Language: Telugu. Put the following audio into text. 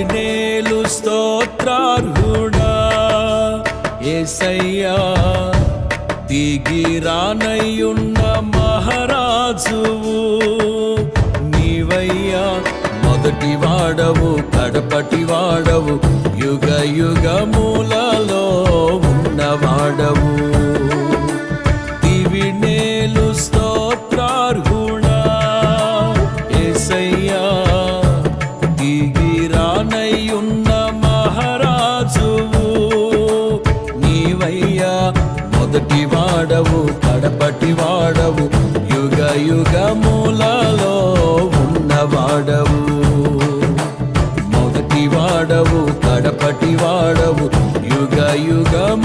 దివినేలు స్తోత్రార్హుడా యేసయ్యా, దిగిరానయ్యున్న మహారాజువు నీవయ్యా. మొదటి వాడవు కడపటి వాడవు, యుగ యుగములలో ఉన్నవాడవు. దివినేలు స్తోత్రార్హుడా యేసయ్యా, దిగిరానయ్యున్న మహారాజువు నీవయ్యా. మొదటి వాడవు కడపటి వాడవు, యుగ యుగములలో ఉన్నవాడవు. మొదటి వాడవు కడపటి వాడవు, యుగ యుగములలో